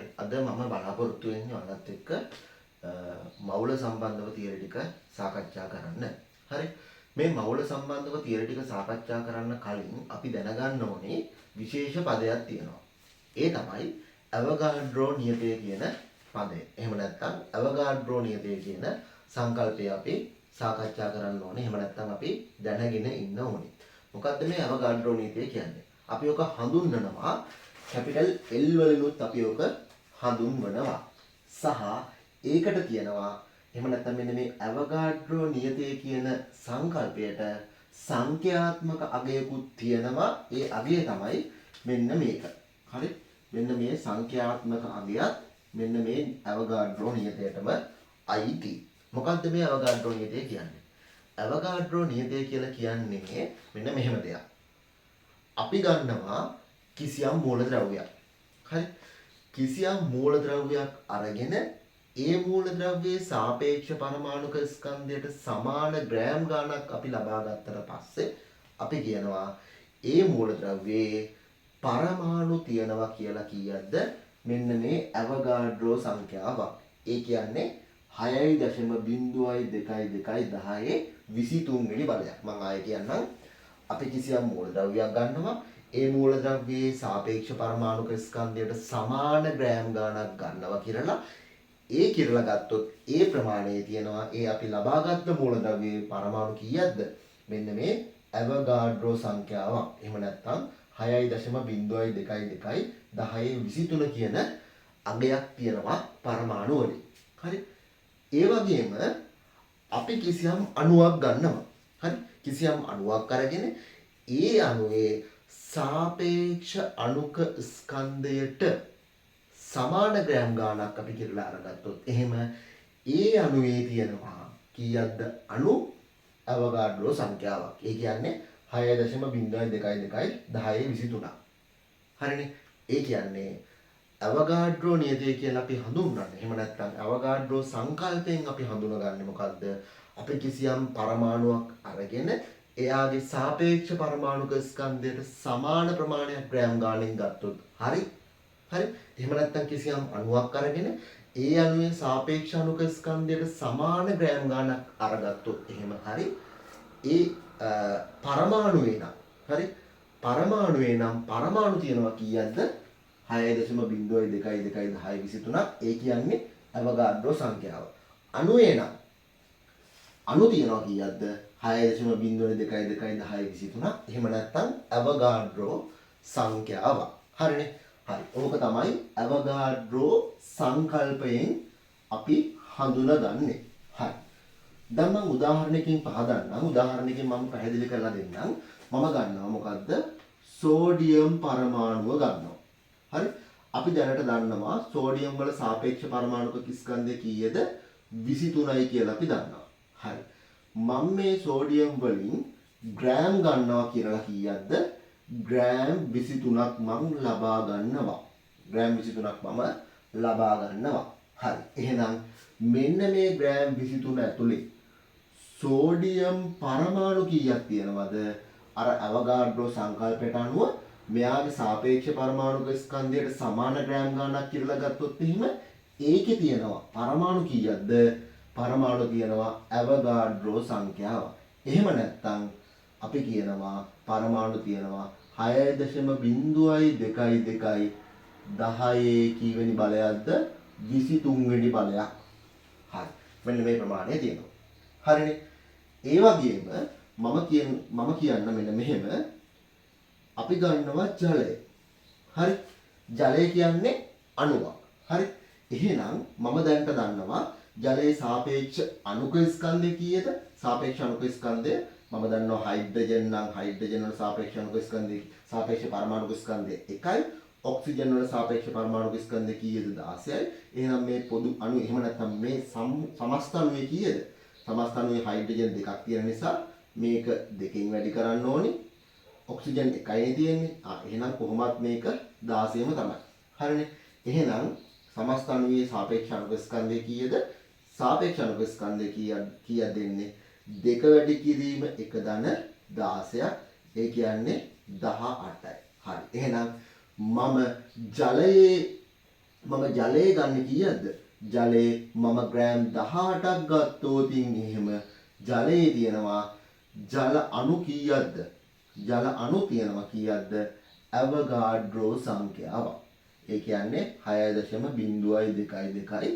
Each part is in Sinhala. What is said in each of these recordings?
හරි. අද මම බලාපොරොත්තු වෙන්නේ ඔයාලත් එක්ක මවුල සම්බන්ධව තියරි ටික සාකච්ඡා කරන්න. හරි. මේ මවුල සම්බන්ධව තියරි ටික සාකච්ඡා කරන්න කලින් අපි දැනගන්න ඕනේ විශේෂ පදයක් තියෙනවා. ඒ තමයි අවගාඩ්‍රෝ නියතය කියන පදය. එහෙම නැත්නම් අවගාඩ්‍රෝ නියතය කියන සංකල්පය අපි සාකච්ඡා කරන්න ඕනේ. එහෙම නැත්නම් අපි දැනගෙන ඉන්න ඕනේ. මොකද්ද මේ අවගාඩ්‍රෝ නියතය කියන්නේ? අපි ඔක හඳුන්වනවා කැපිටල් L වලිනුත් අපි ඔක හඳුන්වනවා. සහ ඒකට කියනවා එහෙම නැත්නම් මෙන්න මේ අවගාඩ්‍රෝ නියතය කියන සංකල්පයට සංඛ්‍යාත්මක අගයකුත් තියෙනවා. ඒ අගය තමයි මෙන්න මේක. හරි? මෙන්න මේ සංඛ්‍යාත්මක අගයත් මෙන්න මේ අවගාඩ්‍රෝ නියතයටම අයිති. මොකද්ද මේ අවගාඩ්‍රෝ නියතය කියන්නේ? අවගාඩ්‍රෝ නියතය කියලා කියන්නේ මෙන්න මෙහෙම දෙයක්. අපි ගන්නවා කිසියම් මූලද්‍රව්‍යයක්. හරි? කිසියම් මූලද්‍රව්‍යයක් අරගෙන ඒ මූලද්‍රව්‍යයේ සාපේක්ෂ පරමාණුක ස්කන්ධයට සමාන ග්‍රෑම් ගාණක් අපි ලබා ගත්තට පස්සේ අපි කියනවා ඒ මූලද්‍රව්‍යයේ පරමාණු තියනවා කියලා කීයක්ද? මෙන්න මේ අවගාඩ්‍රෝ සංඛ්‍යාවක්. ඒ කියන්නේ 6.022210 වෙනි බලයක්. මම ආයෙ කියන්නම්. අපි කිසියම් මූලද්‍රව්‍යයක් ගන්නවා. ඒ මූලද්‍රව්‍යයේ සාපේක්ෂ පරමාණුක ස්කන්ධයට සමාන ග්‍රෑම් ගාණක් ගන්නවා කියලා. ඒ කියලා ගත්තොත් ඒ ප්‍රමාණයේ තියෙනවා ඒ අපි ලබාගත් මූලද්‍රව්‍යයේ පරමාණු කීයක්ද? මෙන්න මේ අවගාඩ්‍රෝ සංඛ්‍යාවක්. එහෙම නැත්නම් 6.02221023 කියන අගයක් තියෙනවා පරමාණු වලින්. හරි? ඒ වගේම අපි කිසියම් අණුවක් ගන්නවා. හරි? කිසියම් අණුවක් අරගෙන ඒ අණුවේ සාපේක්ෂ අණුක ස්කන්ධයට සමාන ග්‍රෑම් ගාණක් අපි කියලා අරගත්තොත් එහෙම ඒ අණුවේ තියෙනවා කීයක්ද? අණු අවගාඩ්‍රෝ සංඛ්‍යාවක්. ඒ කියන්නේ 6.02221023. හරිනේ? ඒ කියන්නේ අවගාඩ්‍රෝ නියතය කියලා අපි හඳුන්වන්නේ. එහෙම නැත්නම් අවගාඩ්‍රෝ සංකල්පයෙන් අපි හඳුනගන්නේ මොකද්ද? අපි කිසියම් පරමාණුවක් අරගෙන එයාගේ සාපේක්ෂ පරමාණුක ස්කන්ධයට සමාන ප්‍රමාණයක් ග්‍රෑම් ගාණෙන් ගත්තොත් හරි. හරි? එහෙම නැත්නම් කිසියම් අණුවක් අරගෙන ඒ අණුවේ සාපේක්ෂ අණුක ස්කන්ධයට සමාන ග්‍රෑම් ගාණක් අරගත්තොත් එහෙම හරි. ඒ පරමාණුවේ නම් හරි? පරමාණුවේ නම් පරමාණු තියෙනවා කීයක්ද? 6.02221023. ඒ කියන්නේ අවගාඩ්‍රෝ සංඛ්‍යාව. අණුවේ නම් අණු තියෙනවා කීයක්ද? 6.02221023. එහෙම නැත්නම් අවගාඩ්‍රෝ සංඛ්‍යාව. හරිනේ? හරි. ඕක තමයි අවගාඩ්‍රෝ සංකල්පයෙන් අපි හඳුනගන්නේ. හරි. දැන් මම උදාහරණයකින් පහදන්නම්. උදාහරණයකින් මම පැහැදිලි කරලා දෙන්නම්. මම ගන්නවා මොකද්ද? සෝඩියම් පරමාණුව ගන්නවා. හරි? අපි දැනට දන්නවා සෝඩියම් වල සාපේක්ෂ පරමාණුක ස්කන්ධය කීයද? 23යි කියලා අපි දන්නවා. හරි. මම මේ සෝඩියම් වලින් ග්‍රෑම් ගන්නවා කියලා කීයක්ද? ග්‍රෑම් 23ක් මම ලබා ගන්නවා. ග්‍රෑම් 23ක් මම ලබා ගන්නවා. හරි. එහෙනම් මෙන්න මේ ග්‍රෑම් 23 ඇතුලේ සෝඩියම් පරමාණු කීයක් තියෙනවද? අර අවගාඩ්‍රෝ සංකල්පයට අනුව මෙයාගේ සාපේක්ෂ පරමාණුක ස්කන්ධයට සමාන ග්‍රෑම් ගාණක් කියලා ගත්තොත් එහෙම ඒකේ තියෙනවා පරමාණු කීයක්ද? පරමාණු තියෙනවා අවගාඩ්‍රෝ සංඛ්‍යාව. එහෙම නැත්නම් අපි කියනවා පරමාණු තියෙනවා 6.022210 කීවෙනි බලයක්ද? 23 වෙනි බලයක්. හරි. මෙන්න මේ ප්‍රමාණය තියෙනවා. හරිනේ? ඒ වගේම මම කියන්න මෙන්න මෙහෙම අපි ගන්නවා ජලය. හරි? ජලය කියන්නේ අණුවක්. හරි? එහෙනම් මම දැනට දන්නවා ජලයේ සාපේක්ෂ අණුක ස්කන්ධය කීයද? සාපේක්ෂ අණුක ස්කන්ධය මම දන්නවා හයිඩ්‍රජන් නම් හයිඩ්‍රජන් වල සාපේක්ෂ අණුක ස්කන්ධය සාපේක්ෂ පරමාණුක ස්කන්ධය 1යි. ඔක්සිජන් වල සාපේක්ෂ පරමාණුක ස්කන්ධය කීයද? 16යි. එහෙනම් මේ පොදු අණු එහෙම නැත්නම් මේ සමස්ත අණුවේ කීයද? සමස්ත අණුවේ හයිඩ්‍රජන් දෙකක් තියෙන නිසා මේක දෙකෙන් වැඩි කරන්න ඕනේ. ඔක්සිජන් 1යි තියෙන්නේ. එහෙනම් කොහොමත් මේක 16ම තමයි. හරිනේ? එහෙනම් සමස්ත අණුවේ සාපේක්ෂ අණුක ස්කන්ධය කීයද? සාපේක්ෂ අණුක ස්කන්ධය කීයද දෙන්නේ? 2 වැඩි කිරීම 1 ධන 16ක්. ඒ කියන්නේ 18යි. හරි. එහෙනම් මම මම ජලය ගන්න කීයක්ද? ජලයේ මම ග්‍රෑම් 18ක් ගත්තොත් එහෙම ජලයේ තියෙනවා ජල අණු කීයක්ද? ජල අණු තියෙනවා කීයක්ද? ඇවගාඩ්‍රෝ සංඛ්‍යාවක්. ඒ කියන්නේ 6.022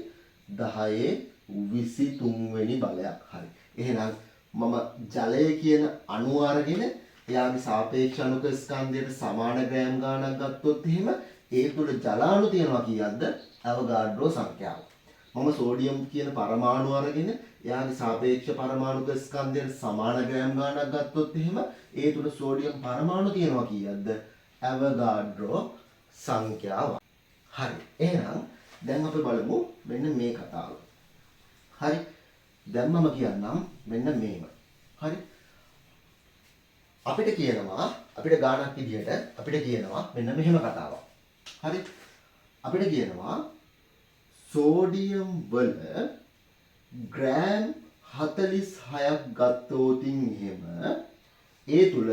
1023 වෙනි බලයක්. හරි. එහෙනම් මම ජලය කියන අණුව අරගෙන එයාගේ සාපේක්ෂ අණුක ස්කන්ධයට සමාන ග්‍රෑම් ගාණක් ගත්තොත් එහෙම ඒ තුල ජල අණු තියෙනවා කීයක්ද? ඇවගාඩ්‍රෝ සංඛ්‍යාව. මම සෝඩියම් කියන පරමාණු අරගෙන එයාගේ සාපේක්ෂ පරමාණුක ස්කන්ධයට සමාන ග්‍රෑම් ගාණක් ගත්තොත් එහෙම ඒ තුල සෝඩියම් පරමාණු තියෙනවා කීයක්ද? ඇවගාඩ්‍රෝ සංඛ්‍යාව. හරි. එහෙනම් දැන් අපි බලමු මෙන්න මේ කතාව. හරි. දැන් මම කියන්නම් මෙන්න මේව. හරි. අපිට කියනවා අපිට ගාණක් විදියට අපිට කියනවා මෙන්න මෙහෙම කතාවක්. හරි. අපිට කියනවා සෝඩියම් වල ග්‍රෑම් 46ක් ගත්තොත් එහෙම ඒ තුල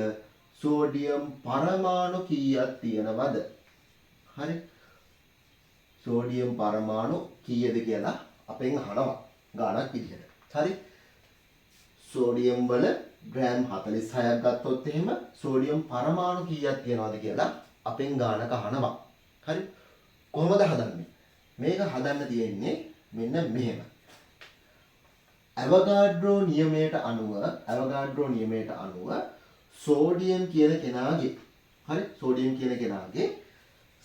සෝඩියම් පරමාණු කීයක් තියෙනවද? හරි. සෝඩියම් පරමාණු කීයද කියලා අපෙන් අහනවා ගාණක් විදියට. හරි. සෝඩියම් වල ග්‍රෑම් 46ක් ගත්තොත් එහෙම සෝඩියම් පරමාණු කීයක් තියෙනවද කියලා අපෙන් ගාණක අහනවා. හරි. කොහොමද හදන්නේ? මේක හදන්න තියෙන්නේ මෙන්න මෙහෙම. ඇවගාඩ්‍රෝ නියමයට අනුව සෝඩියම් කියන කෙනාගේ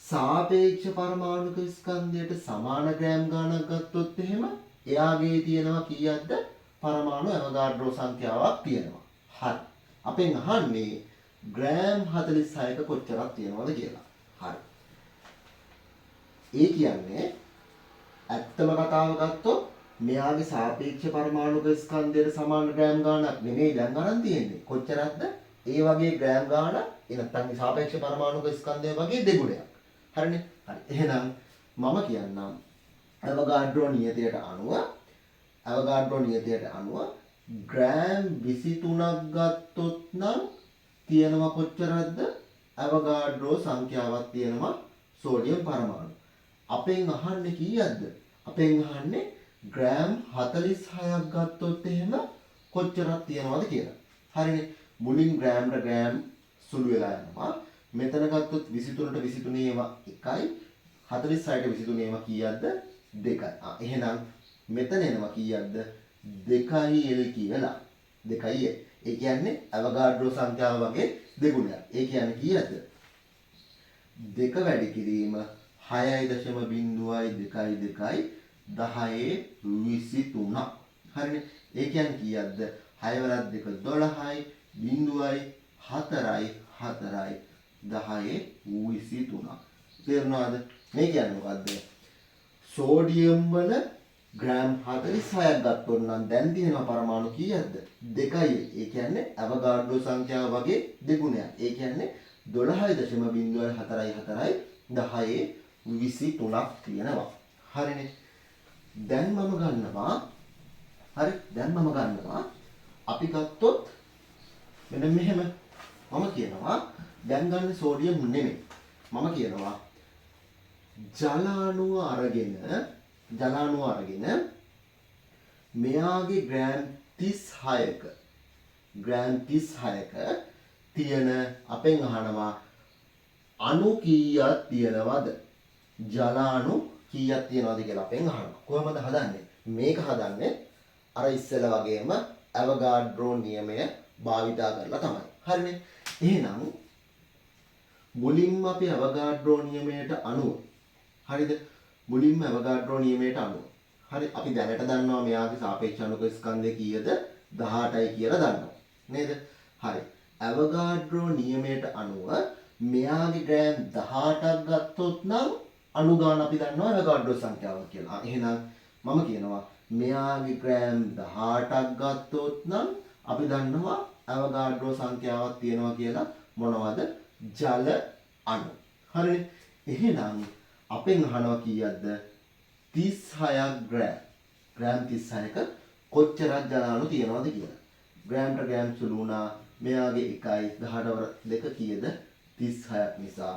සාපේක්ෂ පරමාණුක ස්කන්ධයට සමාන ග්‍රෑම් ගාණක් ගත්තොත් එහෙම එයාගේ තියෙනවා කීයක්ද? පරමාණු ඇවගාඩ්‍රෝ සංඛ්‍යාවක් තියෙනවා. හරි. අපෙන් අහන්නේ ග්‍රෑම් 46ක කොච්චරක් තියෙනවද කියලා. හරි. ඒ කියන්නේ ඇත්තම කතාව ගත්තොත් මෙයාගේ සාපේක්ෂ පරමාණුක ස්කන්ධයට සමාන ග්‍රෑම් ගාණක් නෙමෙයි දැන් ගණන් තියෙන්නේ. කොච්චරක්ද? ඒ වගේ ග්‍රෑම් ගාණ නැත්නම් සාපේක්ෂ පරමාණුක ස්කන්ධය වගේ දෙගුණයක්. හරිනේ? හරි. එහෙනම් මම කියන්නම් ඇවගාඩ්‍රෝ නියතයට අනුව ග්‍රෑම් 23ක් ගත්තොත් නම් තියෙනවා කොච්චරක්ද? ඇවගාඩ්‍රෝ සංඛ්‍යාවක් තියෙනවා සෝඩියම් පරමාණු. අපෙන් අහන්නේ කීයක්ද? අපෙන් අහන්නේ ග්‍රෑම් 46ක් ගත්තොත් එහෙම කොච්චරක් තියෙනවද කියලා. හරිනේ. මුලින් ග්‍රෑම්ට ග්‍රෑම් සුළු වෙලා යනවා. මෙතන ගත්තොත් 23ට 23 ඒවා 1යි 46ට 23 ඒවා කීයක්ද? 2යි. එහෙනම් මෙතන එනවා කීයක්ද? 2L කියලා. 2L. ඒ කියන්නේ ඇවගාඩ්‍රෝ සංඛ්‍යාව වගේ දෙගුණයක්. ඒ කියන්නේ කීයක්ද? 2 වැඩි කිරීම 6.022 1023. හරිනේ. ඒ කියන්නේ කීයක්ද? 6 වරක් 2 12යි 0යි 4යි 4යි 1023. තේරුණාද? මේ කියන්නේ මොකද්ද? සෝඩියම් වල ග්‍රෑම් 46ක් ගත්තොත් නම් දැන් තියෙනවා පරමාණු කීයක්ද? 2යි. ඒ කියන්නේ ඇවගාඩ්‍රෝ සංඛ්‍යාව වගේ දෙගුණයක්. ඒ කියන්නේ 12.044යි 1023ක් තියෙනවා. හරිනේ. දැන් මම ගන්නවා අපි ගත්තොත් මෙන්න මෙහෙම. මම කියනවා දැන් ගන්න සෝඩියම් නෙමෙයි. මම කියනවා ජල අණුව අරගෙන මෙයාගේ ග්‍රෑම් 36ක තියෙන අපෙන් අහනවා අණු කීයක් තියෙනවද? ජල අණු කීයක් තියෙනවද කියලා අපෙන් අහනවා. කොහොමද හදන්නේ? මේක හදන්නේ අර ඉස්සෙල්ලා වගේම ඇවගාඩ්‍රෝ නියමය භාවිතා කරලා තමයි. හරිනේ. එහෙනම් මුලින්ම අපි ඇවගාඩ්‍රෝ නියමයට අනුව හරිද? මුලින්ම ඇවගාඩ්‍රෝ නියමයට අනුව. හරි. අපි දැනට දන්නවා මෙයාගේ සාපේක්ෂ අණුක ස්කන්ධය කීයද? 18යි කියලා දන්නවා. නේද? හරි. ඇවගාඩ්‍රෝ නියමයට අනුව මෙයාගේ ග්‍රෑම් 18ක් ගත්තොත් නම් අණු ගාන අපි දන්නවා ඇවගාඩ්‍රෝ සංඛ්‍යාව කියලා. එහෙනම් මම කියනවා මෙයාගේ ග්‍රෑම් 18ක් ගත්තොත් නම් අපි දන්නවා ඇවගාඩ්‍රෝ සංඛ්‍යාවක් තියෙනවා කියලා. මොනවද? ජල අණු. හරිනේ. එහෙනම් අපෙන් අහනවා කීයක්ද? 36ක් ග්‍රෑම් 36ක කොච්චරක් ජල අණු තියෙනවද කියලා. ග්‍රෑම්ට ග්‍රෑම් සුළු වුණා. මෙයාගේ 1යි 18 වර 2 කීයද? 36ක් නිසා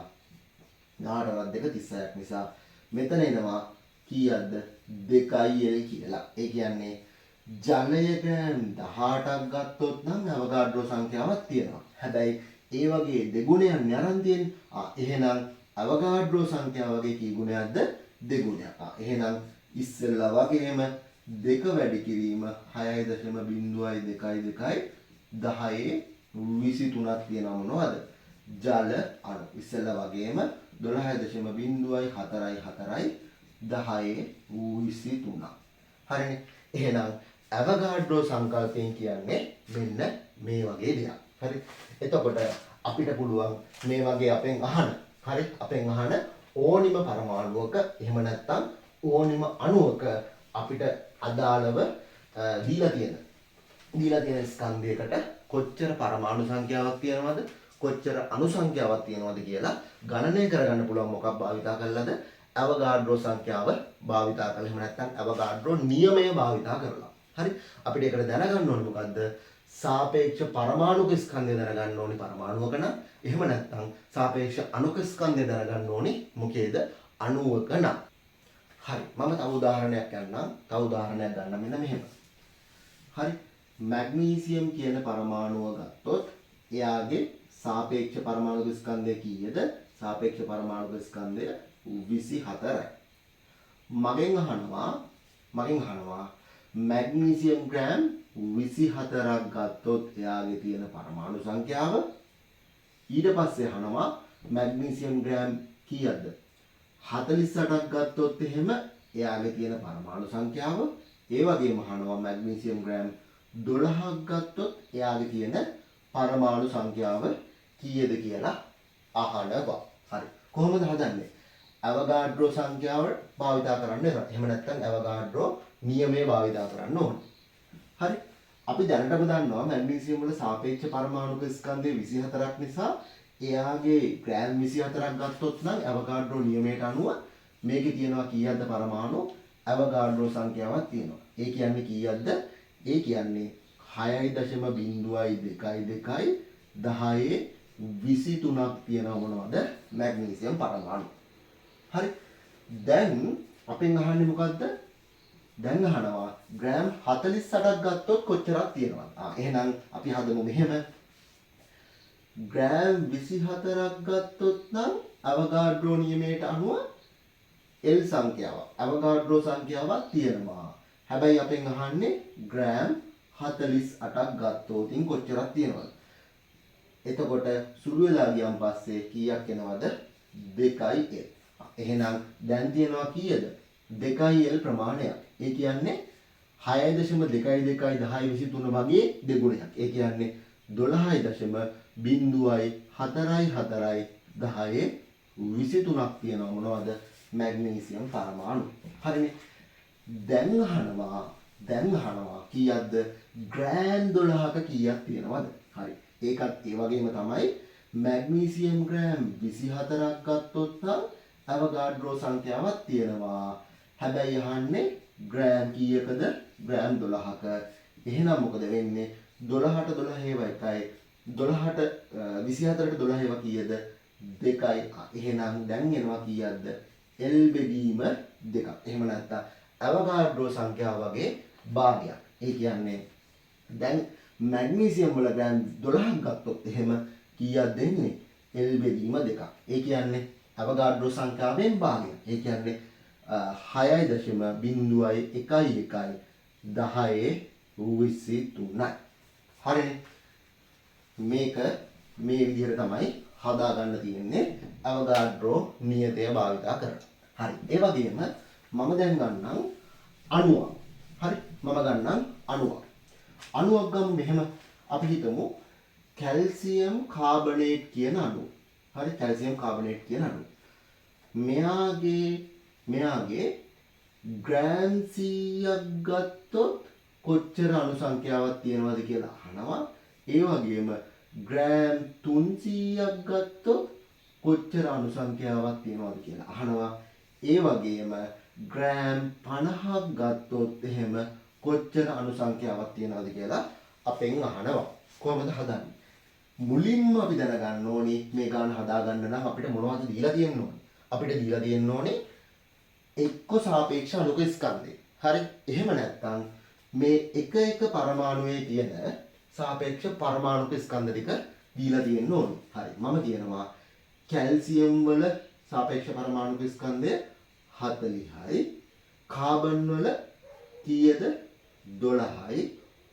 18 වර 2 36ක් නිසා මෙතන එනවා කීයක්ද 2L කියලා. ඒ කියන්නේ ජලය ග්‍රෑම් 18ක් ගත්තොත් නම් අවගාඩ්‍රෝ සංඛ්‍යාවක් තියෙනවා. හැබැයි ඒ වගේ දෙගුණයක් අරන් තියෙන්නේ. එහෙනම් අවගාඩ්‍රෝ සංඛ්‍යාව වගේ කී ගුණයක්ද? දෙගුණයක්. එහෙනම් ඉස්සෙල්ලා වගේම 2 වැඩි කිරීම 6.0222 10 23ක් තියෙනවා මොනවද? ජල අණු. ඉස්සෙල්ලා වගේම 12.04 10 23ක්. හරිනේ. එහෙනම් අවගාඩ්‍රෝ සංකල්පයෙන් කියන්නේ මෙන්න මේ වගේ දෙයක්. හරි. එතකොට අපිට පුළුවන් මේ වගේ අපෙන් අහන. හරි. අපෙන් අහන ඕනිම පරමාණුවක එහෙම නැත්නම් ඕනිම අණුවක අපිට අදාළව දීලා තියෙන ස්කන්ධයකට කොච්චර පරමාණු සංඛ්‍යාවක් තියෙනවද කොච්චර අණු සංඛ්‍යාවක් තියෙනවද කියලා ගණනය කරගන්න පුළුවන් මොකක් භාවිතා කළාද? අවගාඩ්‍රෝ සංඛ්‍යාව භාවිතා කළා. එහෙම නැත්නම් අවගාඩ්‍රෝ නියමය භාවිතා කරලා. හරි. අපිට ඒකට දැනගන්න ඕනේ මොකද්ද? සාපේක්ෂ පරමාණුක ස්කන්ධය දැනගන්න ඕනේ පරමාණුවක නම්. එහෙම නැත්නම් සාපේක්ෂ අණුක ස්කන්ධය දැනගන්න ඕනේ මොකේද? අණුවක නම්. හරි. මම තව උදාහරණයක් ගන්නම්. තව උදාහරණයක් ගන්න මෙන්න මෙහෙම. හරි. මැග්නීසියම් කියන පරමාණුව ගත්තොත් එයාගේ සාපේක්ෂ පරමාණුක ස්කන්ධය කීයද? සාපේක්ෂ පරමාණුක ස්කන්ධය 24යි. මගෙන් අහනවා මැග්නීසියම් ග්‍රෑම් 24ක් ගත්තොත් එයාගේ තියෙන පරමාණු සංඛ්‍යාව. ඊට පස්සේ අහනවා මැග්නීසියම් ග්‍රෑම් කීයක්ද? 48ක් ගත්තොත් එහෙම එයාගේ තියෙන පරමාණු සංඛ්‍යාව. ඒ වගේම අහනවා මැග්නීසියම් ග්‍රෑම් 12ක් ගත්තොත් එයාගේ තියෙන පරමාණු සංඛ්‍යාව කීයද කියලා අහනවා. හරි. කොහොමද හදන්නේ? අවගාඩ්‍රෝ සංඛ්‍යාව භාවිතා කරන්න එපා. එහෙම නැත්නම් අවගාඩ්‍රෝ නියමය භාවිතා කරන්න ඕනේ. හරි. අපි දැනටම දන්නවා මැග්නීසියම් වල සාපේක්ෂ පරමාණුක ස්කන්ධය 24ක් නිසා එයාගේ ග්‍රෑම් 24ක් ගත්තොත් නම් අවගාඩ්‍රෝ නියමයට අනුව මේකේ තියෙනවා කීයක්ද පරමාණු? අවගාඩ්‍රෝ සංඛ්‍යාවක් තියෙනවා. ඒ කියන්නේ කීයක්ද? ඒ කියන්නේ 6.022 10 23ක් තියෙනවා මොනවද? මැග්නීසියම් පරමාණු. හරි. දැන් අපෙන් අහන්නේ මොකද්ද? දැන් අහනවා ග්‍රෑම් 48ක් ගත්තොත් කොච්චරක් තියෙනවද? එහෙනම් අපි හදමු මෙහෙම. ග්‍රෑම් 24ක් ගත්තොත් නම් අවගාඩ්‍රෝ නියමයට අනුව L සංඛ්‍යාවක් අවගාඩ්‍රෝ සංඛ්‍යාවක් තියෙනවා. හැබැයි අපෙන් අහන්නේ ග්‍රෑම් 48ක් ගත්තොත් කොච්චරක් තියෙනවද? එතකොට සුළු වෙලා ගියන් පස්සේ කීයක් එනවද? 2L. එහෙනම් දැන් තියෙනවා කීයද? 2L ප්‍රමාණයක්. ඒ කියන්නේ 6.22 10 23 වගේ දෙගුණයක්. ඒ කියන්නේ 12.044 10 23ක් තියෙනවා මොනවද? මැග්නීසියම් පරමාණු. හරිනේ. දැන් අහනවා කීයක්ද? ග්‍රෑම් 12ක කීයක් තියෙනවද? හරි. ඒකත් ඒ වගේම තමයි මැග්නීසියම් ග්‍රෑම් 24ක් ගත්තොත් නම් අවගාඩ්‍රෝ සංඛ්‍යාවක් තියෙනවා. හැබැයි අහන්නේ ග්‍රෑම් කීයකද? ග්‍රෑම් 12ක. එහෙනම් මොකද වෙන්නේ? 12ට 12 ඒවා එකයි. 12ට 24ට 12 ඒවා කීයද? 2යි. එහෙනම් දැන් එනවා කීයක්ද? L බෙදීම 2ක්. එහෙම නැත්නම් අවගාඩ්‍රෝ සංඛ්‍යාව වගේ භාගයක්. ඒ කියන්නේ දැන් මැග්නීසියම් වල ග්‍රෑම් 12ක් ගත්තොත් එහෙම කීයක් දෙන්නේ? L බෙදීම 2ක්. ඒ කියන්නේ අවගාඩ්‍රෝ සංඛ්‍යාවෙන් භාගයක්. ඒ කියන්නේ 6.011 10 23යි. හරිනේ. මේක මේ විදිහට තමයි හදාගන්න තියෙන්නේ අවගාඩ්‍රෝ නියතය භාවිතා කරලා. හරි. ඒ වගේම මම දැන් ගන්නම් අණුවක්. හරි. මම ගන්නම් අණුවක්. අණුවක් ගමු මෙහෙම. අපි හිතමු කැල්සියම් කාබනේට් කියන අණුව. හරි. කැල්සියම් කාබනේට් කියන අණුව. මෙයාගේ ග්‍රෑම් 100ක් ගත්තොත් කොච්චර අණු සංඛ්‍යාවක් තියෙනවද කියලා අහනවා. ඒ වගේම ග්‍රෑම් 300ක් ගත්තොත් කොච්චර අණු සංඛ්‍යාවක් තියෙනවද කියලා අහනවා. ඒ වගේම ග්‍රෑම් 50ක් ගත්තොත් එහෙම කොච්චර අණු සංඛ්‍යාවක් තියෙනවද කියලා අපෙන් අහනවා. කොහොමද හදන්නේ? මුලින්ම අපි දැනගන්න ඕනේ මේ ගාන හදාගන්න නම් අපිට මොනවද දීලා තියෙන්න ඕනේ? අපිට දීලා තියෙන්න ඕනේ එක්ක සාපේක්ෂ අණුක ස්කන්ධය. හරි. එහෙම නැත්නම් මේ එක එක පරමාණුවේ තියෙන සාපේක්ෂ පරමාණුක ස්කන්ධ ටික දීලා තියෙන්න ඕනේ. හරි. මම කියනවා කැල්සියම් වල සාපේක්ෂ පරමාණුක ස්කන්ධය 40යි. කාබන් වල කීයද? 12යි.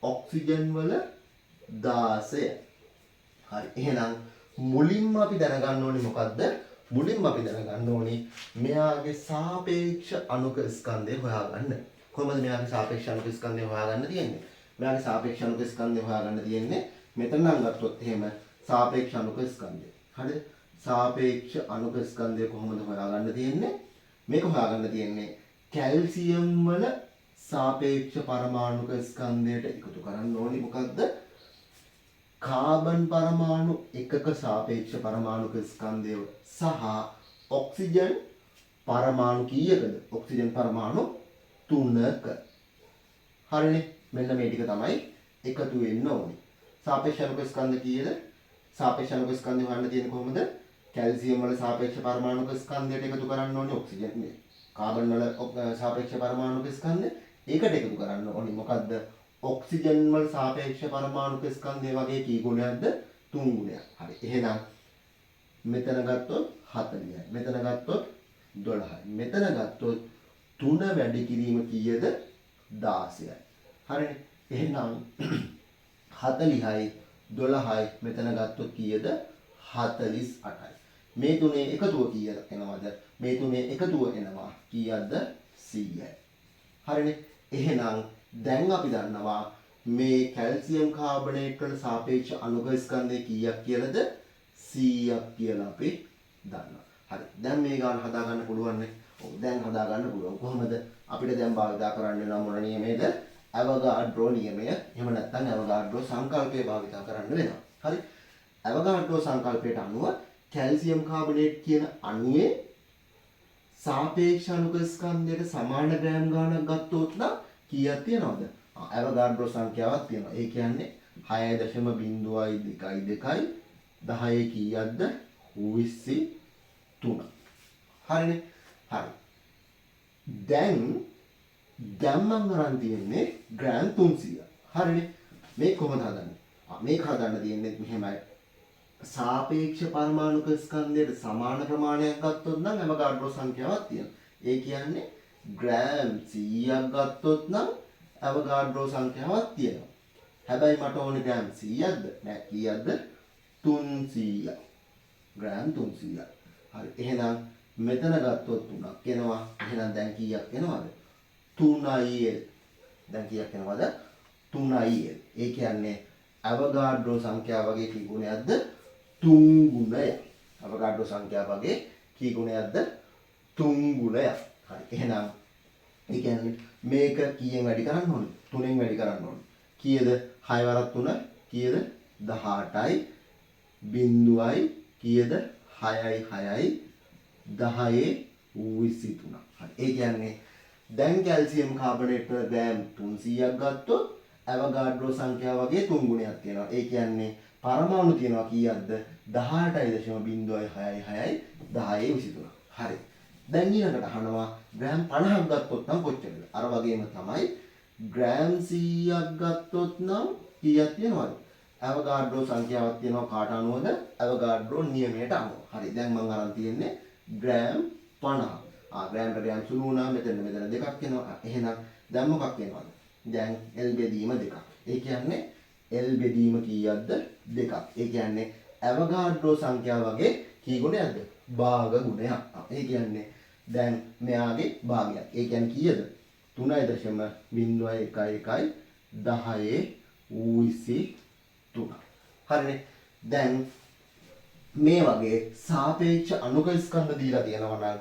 ඔක්සිජන් වල 16යි. හරි. එහෙනම් මුලින්ම අපි දැනගන්න ඕනේ මොකද්ද? මුලින්ම අපි දැනගන්න ඕනේ මෙයාගේ සාපේක්ෂ අණුක ස්කන්ධය හොයාගන්න. කොහොමද මෙයාගේ සාපේක්ෂ අණුක ස්කන්ධය හොයාගන්න තියෙන්නේ? මෙයාගේ සාපේක්ෂ අණුක ස්කන්ධය හොයාගන්න තියෙන්නේ මෙතන නම් ගත්තොත් එහෙම සාපේක්ෂ අණුක ස්කන්ධය. හරිද? සාපේක්ෂ අණුක ස්කන්ධය කොහොමද හොයාගන්න තියෙන්නේ? මේක හොයාගන්න තියෙන්නේ කැල්සියම් වල සාපේක්ෂ පරමාණුක ස්කන්ධයට එකතු කරන්න ඕනේ මොකද්ද? කාබන් පරමාණු එකක සාපේක්ෂ පරමාණුක ස්කන්ධය සහ ඔක්සිජන් පරමාණු කීයකද? ඔක්සිජන් පරමාණු 3ක. හරිනේ. මෙන්න මේ ටික තමයි එකතු වෙන්න ඕනේ. සාපේක්ෂ අණුක ස්කන්ධ කීයද? සාපේක්ෂ අණුක ස්කන්ධය හොයන්න තියෙන්නේ කොහොමද? කැල්සියම් වල සාපේක්ෂ පරමාණුක ස්කන්ධයට එකතු කරන්න ඕනේ ඔක්සිජන් නේ. කාබන් වල සාපේක්ෂ පරමාණුක ස්කන්ධය ඒකට එකතු කරන්න ඕනේ. මොකද්ද? ඔක්සිජන් වල සාපේක්ෂ පරමාණුක ස්කන්ධය වගේ කී ගුණයක්ද? 3 ගුණයක්. හරි. එහෙනම් මෙතන ගත්තොත් 40යි. මෙතන ගත්තොත් 12යි. මෙතන ගත්තොත් 3 වැඩි කිරීම කීයද? 16යි. හරිනේ. එහෙනම් 40යි 12යි මෙතන ගත්තොත් කීයද? 48යි. මේ තුනේ එකතුව කීයද එනවද? මේ තුනේ එකතුව එනවා කීයක්ද? 100යි. හරිනේ. එහෙනම් දැන් අපි දන්නවා මේ කැල්සියම් කාබනේට් වල සාපේක්ෂ අණුක ස්කන්ධය කීයක් කියලාද? 100ක් කියලා අපි දන්නවා. හරි. දැන් මේ ගාන හදා ගන්න පුළුවන් නේ. ඔව් දැන් හදා ගන්න පුළුවන්. කොහොමද? අපිට දැන් භාවිතා කරන්න වෙන මොන නියමයේද? අවගාඩ්‍රෝ නියමය. එහෙම නැත්නම් අවගාඩ්‍රෝ සංකල්පය භාවිතා කරන්න වෙනවා. හරි. අවගාඩ්‍රෝ සංකල්පයට අනුව කැල්සියම් කාබනේට් කියන අණුවේ සාපේක්ෂ අණුක ස්කන්ධයට සමාන ග්‍රෑම් ගාණක් ගත්තොත් නම් කීයක් තියනවද? අවගාඩ්‍රෝ සංඛ්‍යාවක් තියෙනවා. ඒ කියන්නේ 6.022 10 කීයක්ද? 23. හරිනේ. හරි. දැන් මම අරන් තියන්නේ ග්‍රෑම් 300. හරිනේ. මේක කොහොමද හදන්නේ? මේක හදන්න තියෙන්නේ මෙහෙමයි. සාපේක්ෂ පරමාණුක ස්කන්ධයට සමාන ප්‍රමාණයක් ගත්තොත් නම් අවගාඩ්‍රෝ සංඛ්‍යාවක් තියෙනවා. ඒ කියන්නේ ග්‍රෑම් 100ක් ගත්තොත් නම් අවගාඩ්‍රෝ සංඛ්‍යාවක් තියෙනවා. හැබැයි මට ඕනේ ග්‍රෑම් 100ක්ද? නෑ කීයක්ද? 300ක්. ග්‍රෑම් 300ක්. හරි. එහෙනම් මෙතන ගත්තොත් 3ක් එනවා. එහෙනම් දැන් කීයක් එනවද? 3IL. දැන් කීයක් එනවද? 3IL. ඒ කියන්නේ අවගාඩ්‍රෝ සංඛ්‍යාව වගේ කී ගුණයක්ද? 3 ගුණයක්. අවගාඩ්‍රෝ සංඛ්‍යාව වගේ කී ගුණයක්ද? 3 ගුණයක්. හරි. එහෙනම් ඒ කියන්නේ මේක කීයෙන් වැඩි කරන්න ඕනේ? 3ෙන් වැඩි කරන්න ඕනේ. කීයද? 6 වරක් 3 කීයද? 18යි. බිංදුවයි කීයද? 6යි 6යි 10ේ 23. හරි. ඒ කියන්නේ දැන් කැල්සියම් කාබනේට් වල ග්‍රෑම් 300ක් ගත්තොත් අවගාඩ්‍රෝ සංඛ්‍යාව වගේ 3 ගුණයක් තියෙනවා. ඒ කියන්නේ පරමාණු තියෙනවා කීයක්ද? 18.066යි 1023. හරි. දැන් ඊළඟට අහනවා ග්‍රෑම් 50ක් ගත්තොත් නම් කොච්චරද? අර වගේම තමයි ග්‍රෑම් 100ක් ගත්තොත් නම් කීයක් තියෙනවද? අවගාඩ්‍රෝ සංඛ්‍යාවක් තියෙනවා කාට අනුවද? අවගාඩ්‍රෝ නියමයට අනුව. හරි. දැන් මම අරන් තියන්නේ ග්‍රෑම් 50. ග්‍රෑම්ට ග්‍රෑම් සුළු වුණා මෙතන දෙකක් එනවා. එහෙනම් දැන් මොකක් එනවද? දැන් L බෙදීම 2ක්. ඒ කියන්නේ L බෙදීම කීයක්ද? 2ක්. ඒ කියන්නේ අවගාඩ්‍රෝ සංඛ්‍යාව වගේ කී ගුණයක්ද? භාග ගුණයක්. ඒ කියන්නේ දැන් මෙයාගේ භාගයක්. ඒ කියන්නේ කීයද? 3.011 10ේ 23. හරිනේ. දැන් මේ වගේ සාපේක්ෂ අණුක ස්කන්ධ දීලා තියෙනවා නම්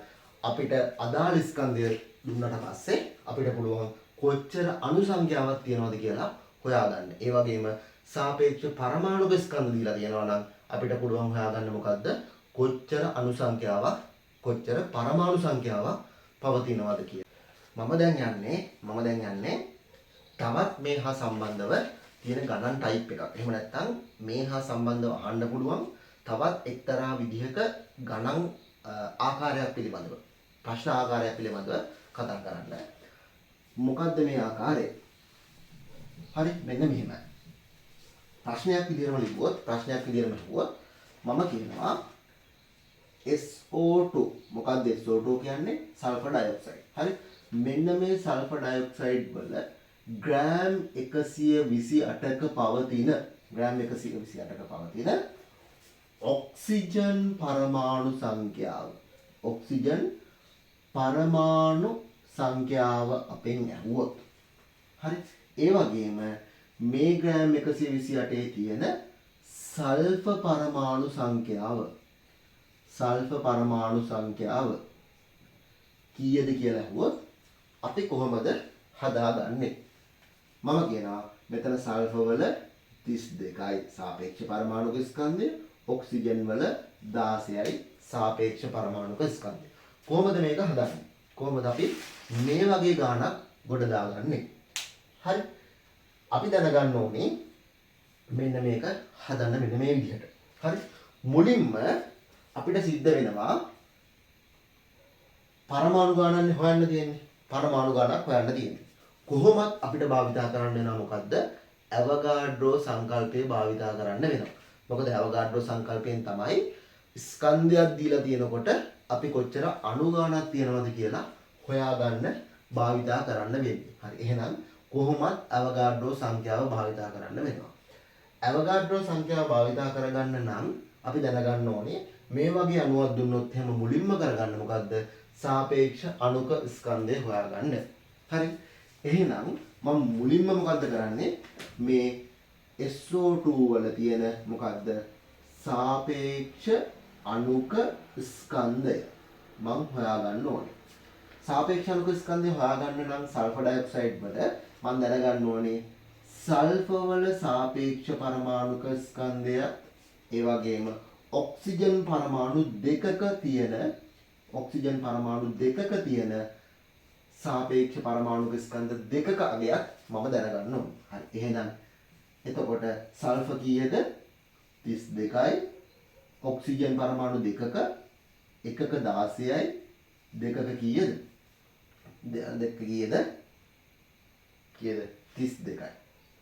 අපිට අදාළ ස්කන්ධය දුන්නට පස්සේ අපිට පුළුවන් කොච්චර අණු සංඛ්‍යාවක් තියෙනවද කියලා හොයාගන්න. ඒ වගේම සාපේක්ෂ පරමාණුක ස්කන්ධ දීලා තියෙනවා නම් අපිට පුළුවන් හොයාගන්න මොකද්ද? කොච්චර අණු සංඛ්‍යාවක් කොච්චර පරමාණු සංඛ්‍යාවක් පවතිනවද කියලා. මම දැන් යන්නේ තවත් මේ හා සම්බන්ධව තියෙන ගණන් ටයිප් එකක්. එහෙම නැත්නම් මේ හා සම්බන්ධව අහන්න පුළුවන් තවත් එක්තරා විදිහක ගණන් ආකාරයක් පිළිබඳව. ප්‍රශ්න ආකාරය පිළිබඳව කතා කරන්න. මොකද්ද මේ ආකාරය? හරි මෙන්න මෙහෙමයි. ප්‍රශ්නයක් විදිහටම ලිව්වොත් මම කියනවා SO2. මොකක්ද SO2 කියන්නේ? Sulphur dioxide. හරි. මෙන්න මේ සල්ෆර් ඩයොක්සයිඩ් වල ග්‍රෑම් 128ක පවතින ඔක්සිජන් පරමාණු සංඛ්‍යාව අපෙන් ඇහුවොත්. හරි. ඒ වගේම මේ ග්‍රෑම් 128 තියෙන සල්ෆර් පරමාණු සංඛ්‍යාව කීයද කියලා ඇහුවොත් අපි කොහොමද හදාගන්නේ? මම කියනවා මෙතන සල්ෆර් වල 32යි සාපේක්ෂ පරමාණුක ස්කන්ධය, ඔක්සිජන් වල 16යි සාපේක්ෂ පරමාණුක ස්කන්ධය. කොහොමද මේක හදන්නේ? කොහොමද අපි මේ වගේ ගාණක් ගොඩ දාගන්නේ? හරි. අපි දැනගන්න ඕනේ මෙන්න මේක හදන්න මෙන්න මේ විදිහට. හරි. මුලින්ම අපිට සිද්ධ වෙනවා පරමාණු ගානක් හොයන්න තියෙන්නේ. කොහොමත් අපිට භාවිතා කරන්න වෙනවා මොකද්ද? ඇවගාඩ්‍රෝ සංකල්පය භාවිතා කරන්න වෙනවා. මොකද ඇවගාඩ්‍රෝ සංකල්පයෙන් තමයි ස්කන්ධයක් දීලා තියෙනකොට අපි කොච්චර අණු ගානක් තියෙනවද කියලා හොයාගන්න භාවිතා කරන්න වෙන්නේ. හරි. එහෙනම් කොහොමත් ඇවගාඩ්‍රෝ සංඛ්‍යාව භාවිතා කරන්න වෙනවා. ඇවගාඩ්‍රෝ සංඛ්‍යාව භාවිතා කරගන්න නම් අපි දැනගන්න ඕනේ මේ වගේ අණුවක් දුන්නොත් එහෙම මුලින්ම කරගන්න මොකද්ද? සාපේක්ෂ අණුක ස්කන්ධය හොයාගන්න. හරි. එහෙනම් මම මුලින්ම මොකද්ද කරන්නේ? මේ SO2 වල තියෙන මොකද්ද? සාපේක්ෂ අණුක ස්කන්ධය මම හොයාගන්න ඕනේ. සාපේක්ෂ අණුක ස්කන්ධය හොයාගන්න නම් සල්ෆර් ඩයොක්සයිඩ් වල මම දැනගන්න ඕනේ සල්ෆර් වල සාපේක්ෂ පරමාණුක ස්කන්ධය ඒ වගේම ඔක්සිජන් පරමාණු දෙකක තියෙන සාපේක්ෂ පරමාණුක ස්කන්ධ දෙකක අගයක් මම දැනගන්න ඕනේ. හරි. එහෙනම් එතකොට සල්ෆර් කීයද? 32යි. ඔක්සිජන් පරමාණු දෙකක එකක 16යි දෙකක කීයද? 32යි.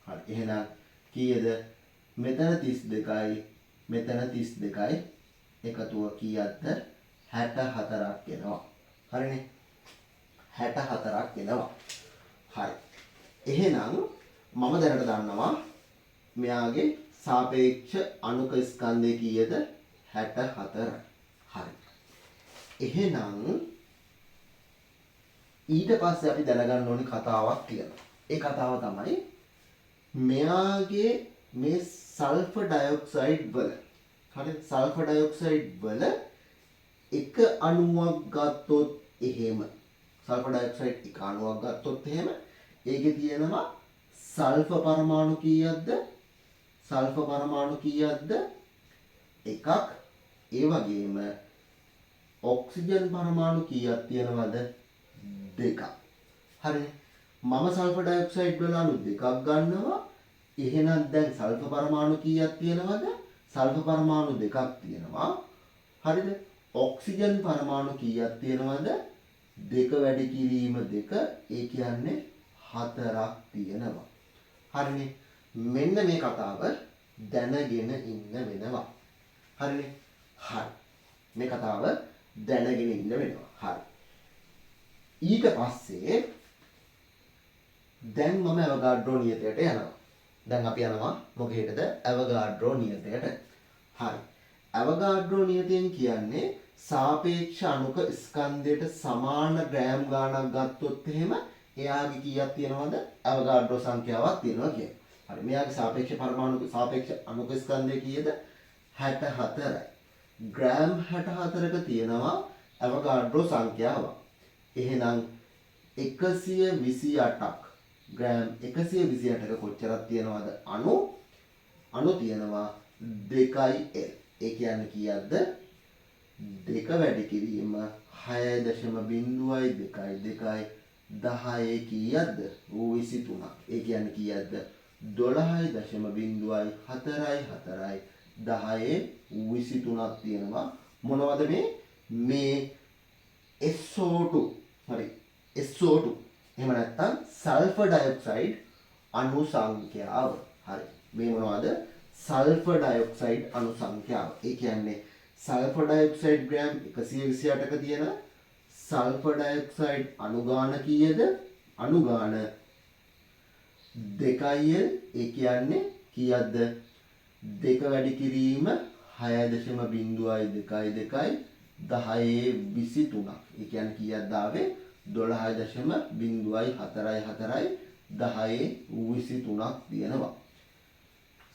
හරි. එහෙනම් කීයද? මෙතන 32යි මෙතන 32යි එකතුව කීයක්ද? 64ක් එනවා. හරිනේ. 64ක් එනවා. හරි. එහෙනම් මම දැනට දන්නවා මෙයාගේ සාපේක්ෂ අණුක ස්කන්ධය කීයද? 64. හරි. එහෙනම් ඊට පස්සේ අපි දැනගන්න ඕනේ කතාවක් තියෙනවා. ඒ කතාව තමයි මෙයාගේ මේ සල්ෆර් ඩයොක්සයිඩ් වල සල්ෆර් ඩයොක්සයිඩ් වල එක අණුවක් ගත්තොත් එහෙම සල්ෆර් ඩයොක්සයිඩ් එක අණුවක් ගත්තොත් එහෙම ඒකේ තියෙනවා සල්ෆර් පරමාණු කීයක්ද? එකක්. ඒ වගේම ඔක්සිජන් පරමාණු කීයක් තියෙනවද? දෙකක්. හරිනේ. මම සල්ෆර් ඩයොක්සයිඩ් වල අණු දෙකක් ගන්නවා. එහෙනම් දැන් සල්ෆර් පරමාණු කීයක් තියෙනවද? සල්ෆර් පරමාණු දෙකක් තියෙනවා. හරිද? ඔක්සිජන් පරමාණු කීයක් තියෙනවද? දෙක වැඩි කිරීම දෙක. ඒ කියන්නේ 4ක් තියෙනවා. හරිනේ. මෙන්න මේ කතාව දැනගෙන ඉන්න වෙනවා. හරිනේ. හරි. මේ කතාව දැනගෙන ඉන්න වෙනවා. හරි. ඊට පස්සේ දැන් මම ඇවගාඩ්‍රෝ නියතයට යනවා. දැන් අපි යනවා මොකේද? ඇවගාඩ්‍රෝ නියතයට. හරි. ඇවගාඩ්‍රෝ නියතයෙන් කියන්නේ සාපේක්ෂ අණුක ස්කන්ධයට සමාන ග්‍රෑම් ගාණක් ගත්තොත් එහෙම එයාගේ කීයක් තියෙනවද? ඇවගාඩ්‍රෝ සංඛ්‍යාවක් තියෙනවා කියන්නේ. හරි. මෙයාගේ සාපේක්ෂ අණුක ස්කන්ධය කීයද? 64යි. ග්‍රෑම් 64ක තියෙනවා ඇවගාඩ්‍රෝ සංඛ්‍යාව. එහෙනම් 128ක් ග්‍රෑම් 128ක කොච්චරක් තියෙනවද? අණු තියෙනවා 2L. ඒ කියන්නේ කීයක්ද? 2 වැඩි කිරීම 6.02යි 10 කීයක්ද? 23ක්. ඒ කියන්නේ කීයක්ද? 12.04යි 10 23ක් තියෙනවා. මොනවද මේ SO2 හරි SO2 එහෙම නැත්නම් සල්ෆර් ඩයොක්සයිඩ් අණු සංඛ්‍යාව හරි මේ මොනවද සල්ෆර් ඩයොක්සයිඩ් අණු සංඛ්‍යාව ඒ කියන්නේ සල්ෆර් ඩයොක්සයිඩ් ග්‍රෑම් 128ක තියෙන සල්ෆර් ඩයොක්සයිඩ් අණු ගාන කීයද අණු ගාන 2යි ඒ කියන්නේ කීයක්ද 2 වැඩි කිරීම 6.0222 1023ක් ඒ කියන්නේ කීයක්ද ආවේ 12.044 1023ක් තියෙනවා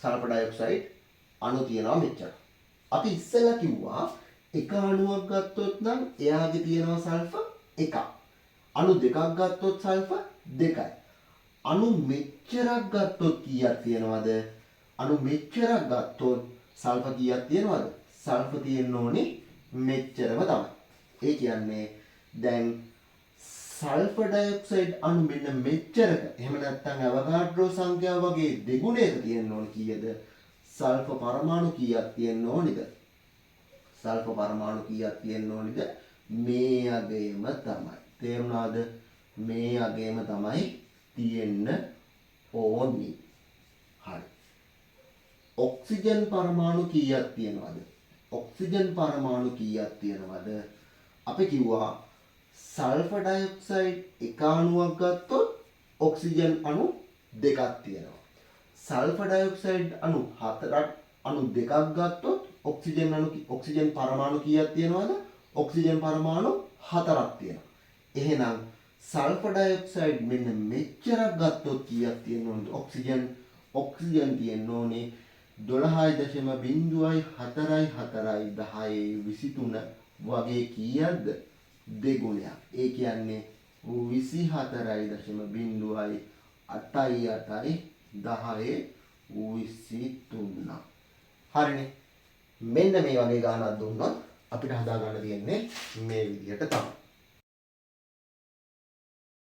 සල්ෆර් ඩයොක්සයිඩ් අණු තියෙනවා මෙච්චර අපි ඉස්සෙල්ලා කිව්වා එක අණුවක් ගත්තොත් නම් එයාගේ තියෙනවා සල්ෆර් එකක් අණු දෙකක් ගත්තොත් සල්ෆර් දෙකයි අණු මෙච්චරක් ගත්තොත් කීයක් තියෙනවද අණු මෙච්චරක් ගත්තොත් සල්ෆර් කීයක් තියෙනවද සල්ෆර් තියෙන්න ඕනේ මෙච්චරම තමයි ඒ කියන්නේ දැන් සල්ෆර් ඩයොක්සයිඩ් අණු මෙන්න මෙච්චරක එහෙම නැත්නම් අවගාඩ්‍රෝ සංඛ්‍යාව වගේ දෙගුණයක තියෙන්න ඕනේ කීයද සල්ෆර් පරමාණු කීයක් තියෙන්න ඕනේද සල්ෆර් පරමාණු කීයක් තියෙන්න ඕනේද මේ අගයම තමයි තේරුණාද මේ අගයම තමයි තියෙන්න ඕනි හරි ඔක්සිජන් පරමාණු කීයක් තියෙනවද ඔක්සිජන් පරමාණු කීයක් තියෙනවද අපි කිව්වා සල්ෆර් ඩයොක්සයිඩ් එක අණුවක් ගත්තොත් ඔක්සිජන් අණු දෙකක් තියෙනවා සල්ෆර් ඩයොක්සයිඩ් අණු හතරක් අණු දෙකක් ගත්තොත් ඔක්සිජන් පරමාණු කීයක් තියෙනවද ඔක්සිජන් පරමාණු හතරක් තියෙනවා එහෙනම් සල්ෆර් ඩයොක්සයිඩ් මෙන්න මෙච්චරක් ගත්තොත් කීයක් තියෙන්න ඕනද ඔක්සිජන් තියෙන්න ඕනේ 12.044 වගේ කීයක්ද දෙගුණයක් ඒ කියන්නේ 24.88 හරිනේ මෙන්න මේ වගේ ගානක් දුන්නොත් අපිට හදා ගන්න තියෙන්නේ මේ විදිහට තමයි